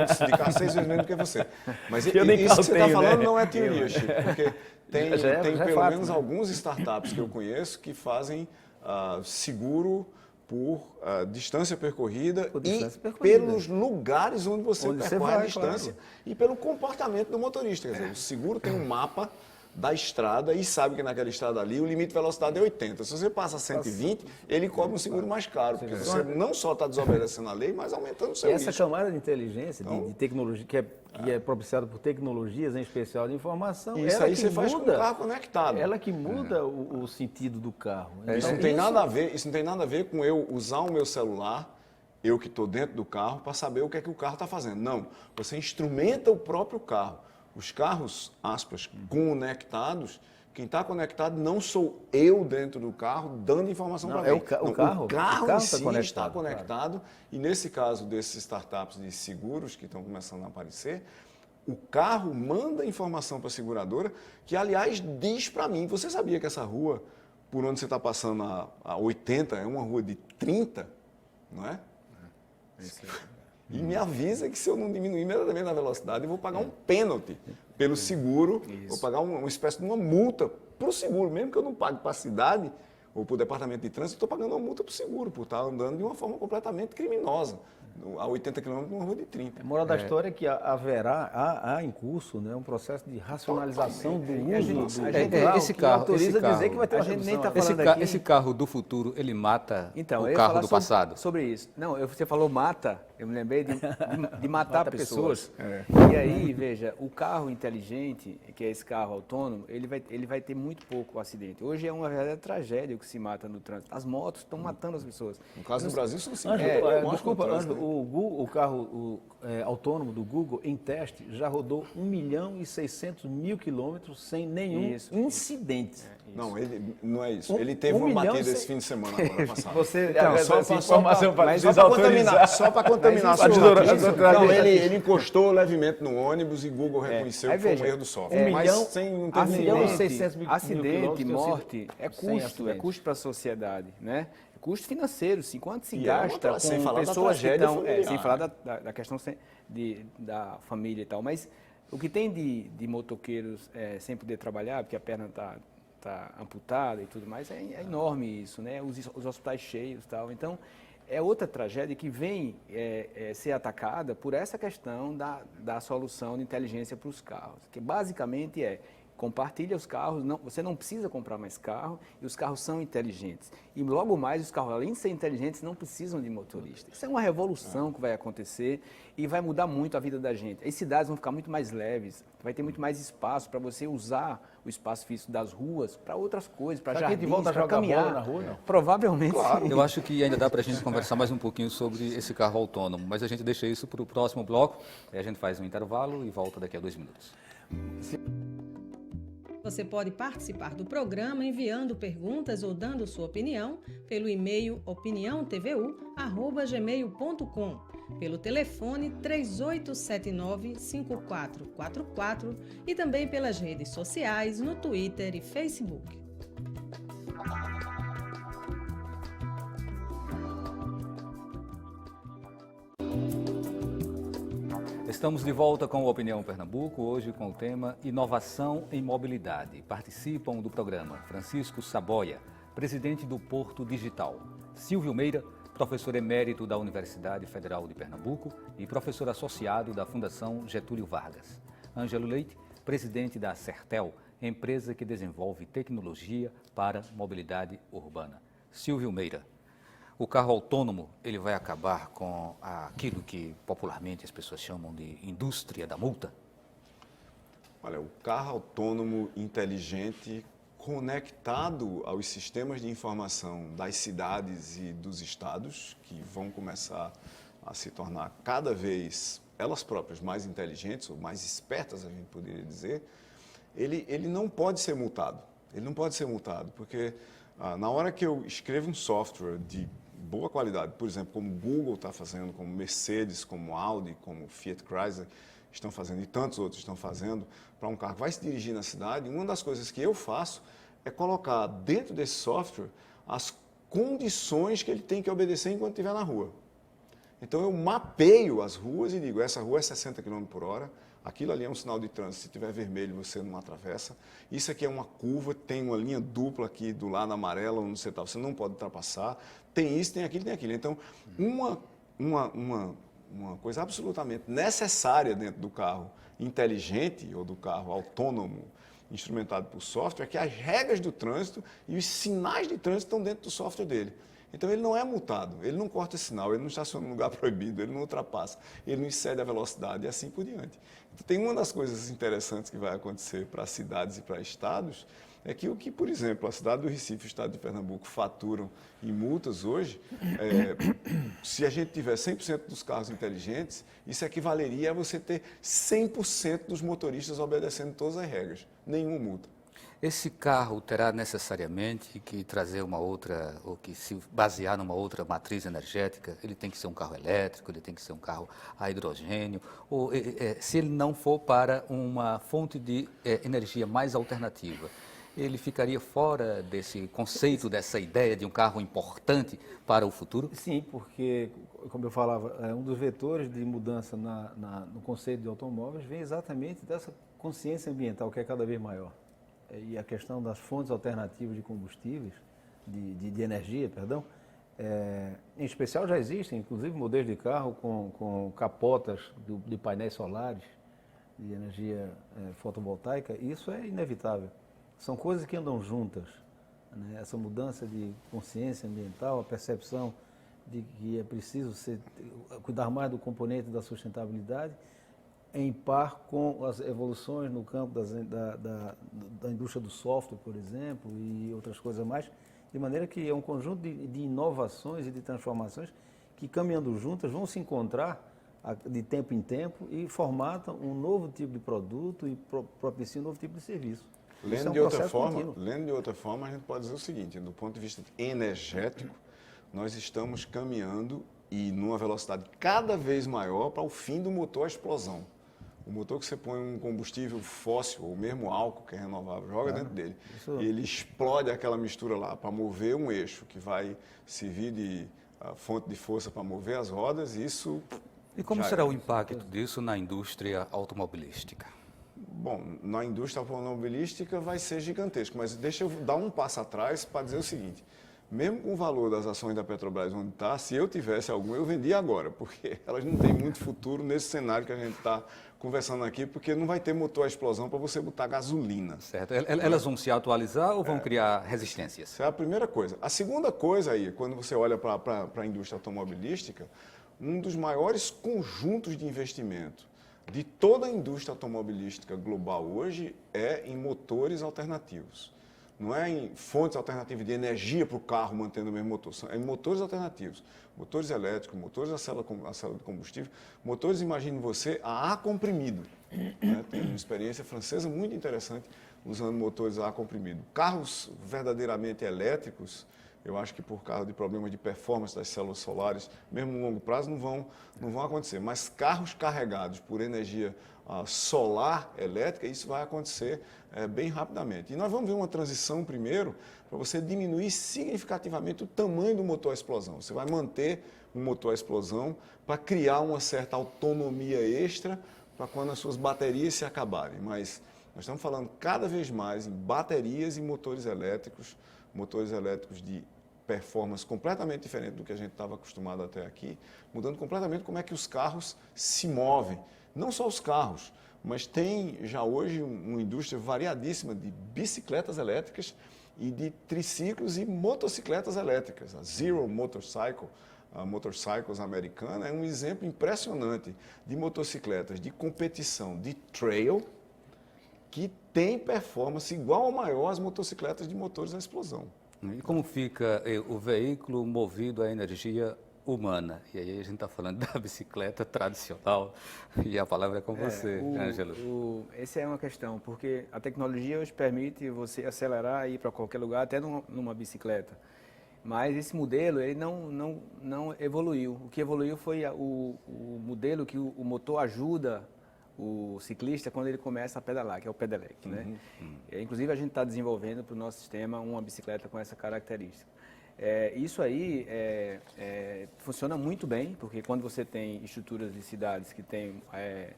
antes de carro 6 vezes menos do que você. Mas isso que você está falando não é teoria, Chico, porque tem pelo menos alguns startups que eu conheço que fazem seguro por distância percorrida pelos lugares onde você percorre a distância, claro, e pelo comportamento do motorista. Quer dizer, o seguro tem um mapa da estrada e sabe que naquela estrada ali o limite de velocidade é 80. Se você passa a 120, ele cobra um seguro mais caro, porque você não só está desobedecendo a lei, mas aumentando o seu risco.
E essa camada de inteligência, de tecnologia, que é propiciada por tecnologias, em especial de informação,
isso aí você faz com o carro conectado.
Ela que muda o sentido do carro.
Isso não tem nada a ver com eu usar o meu celular, eu que estou dentro do carro, para saber o que é que o carro está fazendo. Não, você instrumenta o próprio carro. Os carros, aspas, conectados, quem está conectado não sou eu dentro do carro dando informação para mim.
O carro
em si está conectado, claro. E nesse caso desses startups de seguros que estão começando a aparecer, o carro manda informação para a seguradora, que aliás diz para mim, você sabia que essa rua, por onde você está passando a 80, é uma rua de 30, não é? E me avisa que se eu não diminuir imediatamente a velocidade, eu vou pagar um pênalti pelo seguro, vou pagar uma espécie de uma multa para o seguro, mesmo que eu não pague para a cidade ou para o departamento de trânsito, eu estou pagando uma multa para o seguro, por estar andando de uma forma completamente criminosa, a 80 km numa rua de 30.
A moral da história é que há em curso, né, um processo de racionalização do uso
esse carro
autoriza dizer que vai ter uma redução.
Esse carro do futuro, ele mata o carro do passado?
Sobre isso. Não, você falou mata, eu me lembrei de matar pessoas. E aí, veja, o carro inteligente, que é esse carro autônomo, ele vai ter muito pouco acidente. Hoje é uma verdadeira tragédia o que se mata no trânsito. As motos estão matando as pessoas.
No caso do Brasil, são 5
Desculpa, Ângelo, o carro autônomo do Google, em teste, já rodou 1.600.000 quilômetros sem nenhum incidente.
Não, ele não é isso. Ele teve uma batida esse fim de semana agora passado.
Você
só
essa informação para
desautorizar. Só para contaminar a sua notícia. Não, ele encostou levemente no ônibus e Google reconheceu que foi um erro do software. Mas sem não ter
acidente, morte, é custo para a sociedade, né? Custo financeiro, sim. Quanto se
E
gasta
sem
com
falar da
pessoas que
tragédia
estão...
familiar,
sem falar
né?
da questão da família e tal. Mas o que tem de motoqueiros sem poder trabalhar, porque a perna está amputada e tudo mais, é enorme isso, né? Os hospitais cheios e tal. Então, é outra tragédia que vem ser atacada por essa questão da solução de inteligência para os carros, que basicamente compartilha os carros, você não precisa comprar mais carro e os carros são inteligentes. E logo mais os carros, além de ser inteligentes, não precisam de motorista. Isso é uma revolução que vai acontecer e vai mudar muito a vida da gente. As cidades vão ficar muito mais leves, vai ter muito mais espaço para você usar o espaço físico das ruas para outras coisas, para jardins, para caminhar.
Bola na rua, não?
Provavelmente sim.
Eu acho que ainda dá para a gente conversar mais um pouquinho sobre esse carro autônomo, mas a gente deixa isso para o próximo bloco. Aí a gente faz um intervalo e volta daqui a 2 minutos.
Você pode participar do programa enviando perguntas ou dando sua opinião pelo e-mail opiniãotvu@gmail.com, pelo telefone 3879-5444 e também pelas redes sociais no Twitter e Facebook.
Estamos de volta com o Opinião Pernambuco, hoje com o tema Inovação em Mobilidade. Participam do programa Francisco Saboia, presidente do Porto Digital, Silvio Meira, professor emérito da Universidade Federal de Pernambuco e professor associado da Fundação Getúlio Vargas, Ângelo Leite, presidente da Sertel, empresa que desenvolve tecnologia para mobilidade urbana. Silvio Meira, o carro autônomo, ele vai acabar com aquilo que popularmente as pessoas chamam de indústria da multa?
Olha, o carro autônomo inteligente conectado aos sistemas de informação das cidades e dos estados, que vão começar a se tornar cada vez elas próprias mais inteligentes ou mais espertas, a gente poderia dizer, ele não pode ser multado. Ele não pode ser multado, porque na hora que eu escrevo um software de boa qualidade, por exemplo, como o Google está fazendo, como Mercedes, como Audi, como Fiat Chrysler estão fazendo e tantos outros estão fazendo, para um carro que vai se dirigir na cidade, uma das coisas que eu faço é colocar dentro desse software as condições que ele tem que obedecer enquanto estiver na rua. Então eu mapeio as ruas e digo, essa rua é 60 km por hora, aquilo ali é um sinal de trânsito, se tiver vermelho você não atravessa, isso aqui é uma curva, tem uma linha dupla aqui do lado amarelo, onde você está, você não pode ultrapassar, tem isso, tem aquilo, tem aquilo. Então, uma coisa absolutamente necessária dentro do carro inteligente ou do carro autônomo, instrumentado por software, é que as regras do trânsito e os sinais de trânsito estão dentro do software dele. Então, ele não é multado, ele não corta sinal, ele não estaciona em lugar proibido, ele não ultrapassa, ele não excede a velocidade e assim por diante. Então, tem uma das coisas interessantes que vai acontecer para cidades e para estados, é que o que, por exemplo, a cidade do Recife e o estado de Pernambuco faturam em multas hoje, se a gente tiver 100% dos carros inteligentes, isso equivaleria a você ter 100% dos motoristas obedecendo todas as regras, nenhuma multa.
Esse carro terá necessariamente que trazer uma outra, ou que se basear numa outra matriz energética? Ele tem que ser um carro elétrico, ele tem que ser um carro a hidrogênio, ou se ele não for para uma fonte de energia mais alternativa, ele ficaria fora desse conceito, dessa ideia de um carro importante para o futuro?
Sim, porque, como eu falava, um dos vetores de mudança no conceito de automóveis vem exatamente dessa consciência ambiental que é cada vez maior. E a questão das fontes alternativas de combustíveis, de energia, perdão, em especial já existem, inclusive, modelos de carro com capotas de painéis solares, de energia fotovoltaica, e isso é inevitável. São coisas que andam juntas, né? Essa mudança de consciência ambiental, a percepção de que é preciso cuidar mais do componente da sustentabilidade, em par com as evoluções no campo da indústria do software, por exemplo, e outras coisas mais, de maneira que é um conjunto de inovações e de transformações que, caminhando juntas, vão se encontrar de tempo em tempo e formatam um novo tipo de produto e propiciam um novo tipo de serviço.
Lendo de outra forma, a gente pode dizer o seguinte, do ponto de vista energético, nós estamos caminhando e numa velocidade cada vez maior para o fim do motor à explosão. O motor que você põe um combustível fóssil, ou mesmo álcool, que é renovável, joga dentro dele. E ele explode aquela mistura lá para mover um eixo que vai servir de fonte de força para mover as rodas. Isso.
E como será o impacto disso na indústria automobilística?
Bom, na indústria automobilística vai ser gigantesco, mas deixa eu dar um passo atrás para dizer o seguinte. Mesmo com o valor das ações da Petrobras onde está, se eu tivesse algum, eu vendia agora, porque elas não têm muito futuro nesse cenário que a gente está conversando aqui, porque não vai ter motor à explosão para você botar gasolina.
Certo. Elas vão se atualizar ou vão criar resistências?
Essa é a primeira coisa. A segunda coisa aí, quando você olha para a indústria automobilística, um dos maiores conjuntos de investimento de toda a indústria automobilística global hoje é em motores alternativos. Não é em fontes alternativas de energia para o carro mantendo o mesmo motor, é em motores alternativos, motores elétricos, motores a célula de combustível, motores, imagine você, a ar comprimido. Né? Tem uma experiência francesa muito interessante usando motores a ar comprimido. Carros verdadeiramente elétricos, eu acho que por causa de problemas de performance das células solares, mesmo no longo prazo, não vão acontecer. Mas carros carregados por energia solar elétrica, isso vai acontecer bem rapidamente. E nós vamos ver uma transição primeiro para você diminuir significativamente o tamanho do motor à explosão. Você vai manter o motor à explosão para criar uma certa autonomia extra para quando as suas baterias se acabarem. Mas nós estamos falando cada vez mais em baterias e motores elétricos de performance completamente diferente do que a gente estava acostumado até aqui, mudando completamente como é que os carros se movem. Não só os carros, mas tem já hoje uma indústria variadíssima de bicicletas elétricas e de triciclos e motocicletas elétricas. A Zero Motorcycle, a Motorcycles americana, é um exemplo impressionante de motocicletas de competição de trail que tem performance igual ou maior às motocicletas de motores à explosão.
E como fica o veículo movido a energia humana? E aí a gente está falando da bicicleta tradicional e a palavra é com você, Ângelo.
Essa é uma questão, porque a tecnologia hoje permite você acelerar e ir para qualquer lugar, até numa bicicleta. Mas esse modelo ele não evoluiu. O que evoluiu foi o modelo que o motor ajuda o ciclista quando ele começa a pedalar, que é o pedelec, né? Inclusive a gente está desenvolvendo para o nosso sistema uma bicicleta com essa característica. Isso aí funciona muito bem, porque quando você tem estruturas de cidades que têm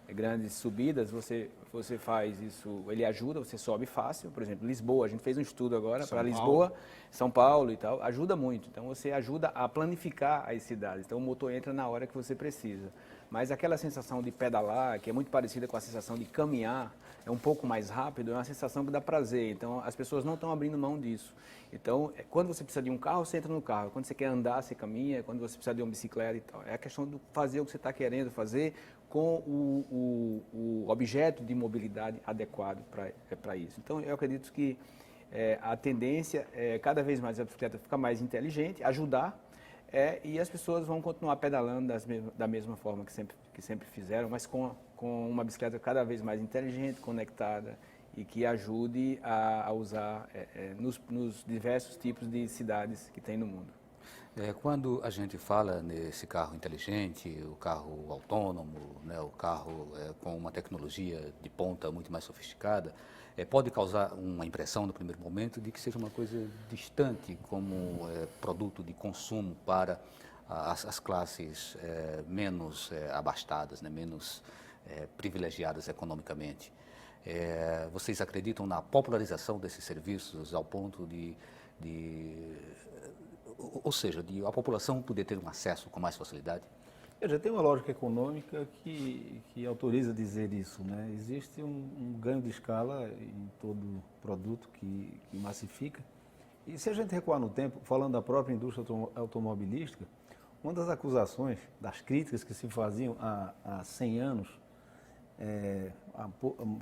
grandes subidas, você faz isso, ele ajuda, você sobe fácil. Por exemplo, Lisboa, a gente fez um estudo agora para Lisboa, São Paulo e tal, ajuda muito. Então você ajuda a planificar as cidades, então o motor entra na hora que você precisa. Mas aquela sensação de pedalar, que é muito parecida com a sensação de caminhar, é um pouco mais rápido, é uma sensação que dá prazer. Então, as pessoas não estão abrindo mão disso. Então, quando você precisa de um carro, você entra no carro. Quando você quer andar, você caminha. Quando você precisa de uma bicicleta e tal. É a questão de fazer o que você está querendo fazer com o objeto de mobilidade adequado para isso. Então, eu acredito que a tendência é cada vez mais a bicicleta ficar mais inteligente, ajudar, e as pessoas vão continuar pedalando da mesma forma que sempre fizeram, mas com uma bicicleta cada vez mais inteligente, conectada e que ajude a usar nos diversos tipos de cidades que tem no mundo.
Quando a gente fala nesse carro inteligente, o carro autônomo, né, o carro com uma tecnologia de ponta muito mais sofisticada, pode causar uma impressão no primeiro momento de que seja uma coisa distante como produto de consumo para as classes menos abastadas, né, menos privilegiadas economicamente. Vocês acreditam na popularização desses serviços ao ponto ou seja, de a população poder ter um acesso com mais facilidade?
Já tem uma lógica econômica que autoriza dizer isso, né? Existe um ganho de escala em todo produto que massifica. E se a gente recuar no tempo, falando da própria indústria automobilística, uma das acusações, das críticas que se faziam há 100 anos, há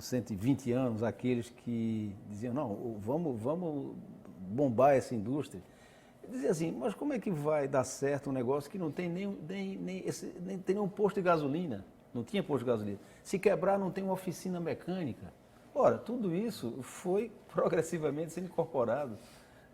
120 anos, aqueles que diziam, não, vamos bombar essa indústria. Dizia assim, mas como é que vai dar certo um negócio que não tem nem tem nenhum posto de gasolina? Não tinha posto de gasolina. Se quebrar, não tem uma oficina mecânica. Ora, tudo isso foi progressivamente sendo incorporado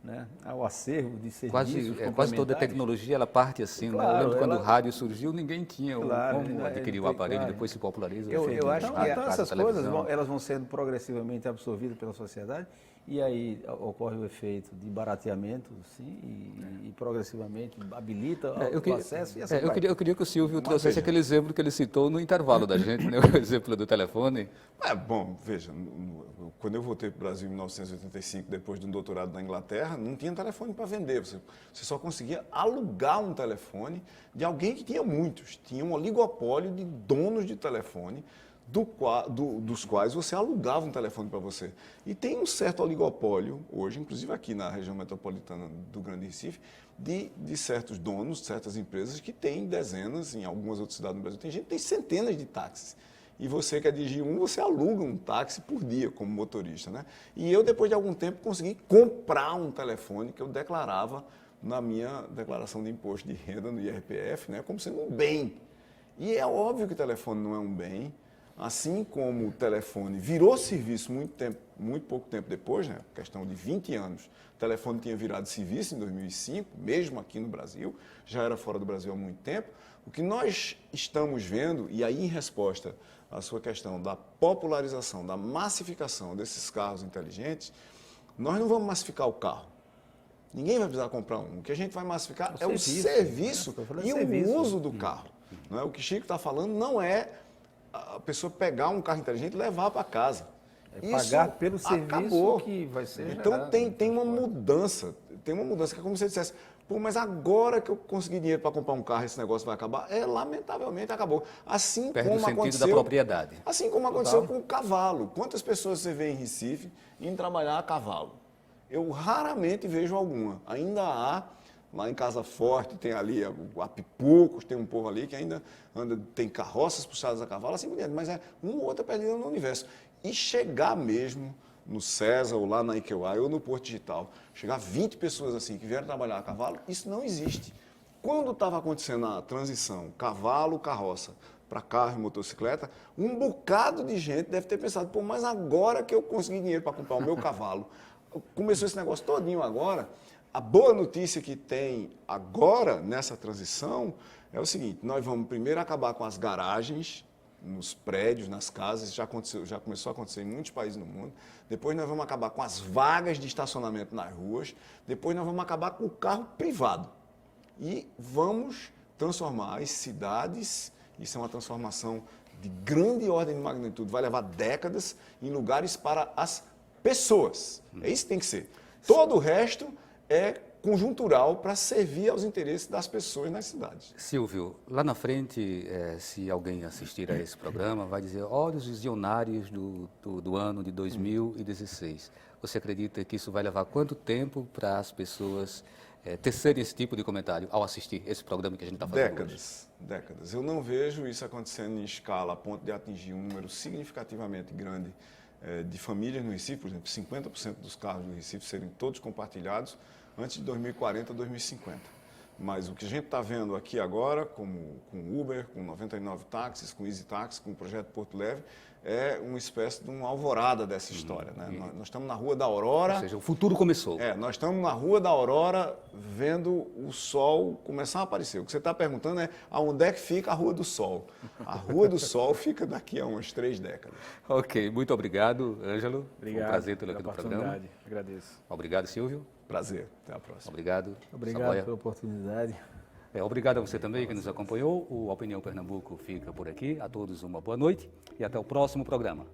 né, ao acervo de serviços
Quase toda a
complementares.
tecnologia ela parte assim, né? Eu
Claro,
lembro quando
ela-
o rádio surgiu, ninguém tinha
Claro,
como adquirir o
foi
aparelho,
claro.
depois se populariza.
Eu acho
Então,
que
então
casa,
essas
televisão.
coisas elas vão sendo progressivamente absorvidas pela sociedade e aí ocorre o efeito de barateamento, sim, e progressivamente habilita o acesso e assim vai.
eu queria que o Silvio trouxesse
veja.
aquele exemplo que ele citou no intervalo da gente, né? O exemplo do telefone.
Bom, veja, quando eu voltei para o Brasil em 1985, depois de um doutorado na Inglaterra, não tinha telefone para vender. Você só conseguia alugar um telefone de alguém que tinha muitos. Tinha um oligopólio de donos de telefone, dos quais você alugava um telefone para você. E tem um certo oligopólio hoje, inclusive aqui na região metropolitana do Grande Recife, de certos donos, certas empresas que têm dezenas, em algumas outras cidades do Brasil, tem gente que tem centenas de táxis. E você quer dirigir você aluga um táxi por dia como motorista, né? E eu, depois de algum tempo, consegui comprar um telefone que eu declarava na minha declaração de imposto de renda no IRPF, né, como sendo um bem. E é óbvio que o telefone não é um bem, assim como o telefone virou serviço muito pouco tempo depois, né, questão de 20 anos, o telefone tinha virado serviço em 2005, mesmo aqui no Brasil, já era fora do Brasil há muito tempo. O que nós estamos vendo, e aí em resposta à sua questão da popularização, da massificação desses carros inteligentes, nós não vamos massificar o carro. Ninguém vai precisar comprar um. O que a gente vai massificar é o serviço e o uso do carro. Não é? O que Chico está falando não é a pessoa pegar um carro inteligente e levar para casa.
É pagar pelo serviço que vai ser
Então
gerado.
tem uma mudança, que é como se você dissesse, pô, mas agora que eu consegui dinheiro para comprar um carro, esse negócio vai acabar? Lamentavelmente acabou. Assim
Perde
como
o sentido
aconteceu,
da propriedade.
Assim como aconteceu com o cavalo. Quantas pessoas você vê em Recife indo trabalhar a cavalo? Eu raramente vejo alguma. Ainda há, lá em Casa Forte, tem ali a Pipucos, tem um povo ali que ainda tem carroças puxadas a cavalo, assim por diante, mas é um ou outro perdido no universo. E chegar mesmo no César, ou lá na Ikeuai, ou no Porto Digital, chegar 20 pessoas assim que vieram trabalhar a cavalo, isso não existe. Quando estava acontecendo a transição cavalo-carroça para carro e motocicleta, um bocado de gente deve ter pensado, pô, mas agora que eu consegui dinheiro para comprar o meu cavalo, começou esse negócio todinho agora. A boa notícia que tem agora, nessa transição, é o seguinte: nós vamos primeiro acabar com as garagens nos prédios, nas casas, já começou a acontecer em muitos países no mundo. Depois nós vamos acabar com as vagas de estacionamento nas ruas. Depois nós vamos acabar com o carro privado. E vamos transformar as cidades, isso é uma transformação de grande ordem de magnitude, vai levar décadas, em lugares para as pessoas. É isso que tem que ser. Todo o resto é conjuntural para servir aos interesses das pessoas nas cidades.
Silvio, lá na frente, se alguém assistir a esse programa, vai dizer, olha os visionários do ano de 2016. Você acredita que isso vai levar quanto tempo para as pessoas tecerem esse tipo de comentário ao assistir esse programa que a gente está fazendo hoje?
Décadas. Eu não vejo isso acontecendo em escala a ponto de atingir um número significativamente grande de famílias no Recife, por exemplo, 50% dos carros do Recife serem todos compartilhados antes de 2040, 2050. Mas o que a gente está vendo aqui agora, como com Uber, com 99 táxis, com Easy Táxi, com o projeto Porto Leve, é uma espécie de uma alvorada dessa história. Né? Nós estamos na Rua da Aurora.
Ou seja, o futuro começou.
Nós estamos na Rua da Aurora vendo o sol começar a aparecer. O que você está perguntando é aonde é que fica a Rua do Sol. A Rua do Sol fica daqui a umas 3 décadas.
Ok, muito obrigado, Ângelo.
Obrigado.
Foi um prazer tê-lo aqui no programa.
Agradeço.
Obrigado, Silvio.
Prazer. Até a próxima.
Obrigado.
Obrigado
Saboia.
pela oportunidade.
Obrigado a você também que nos acompanhou. O Opinião Pernambuco fica por aqui. A todos uma boa noite e até o próximo programa.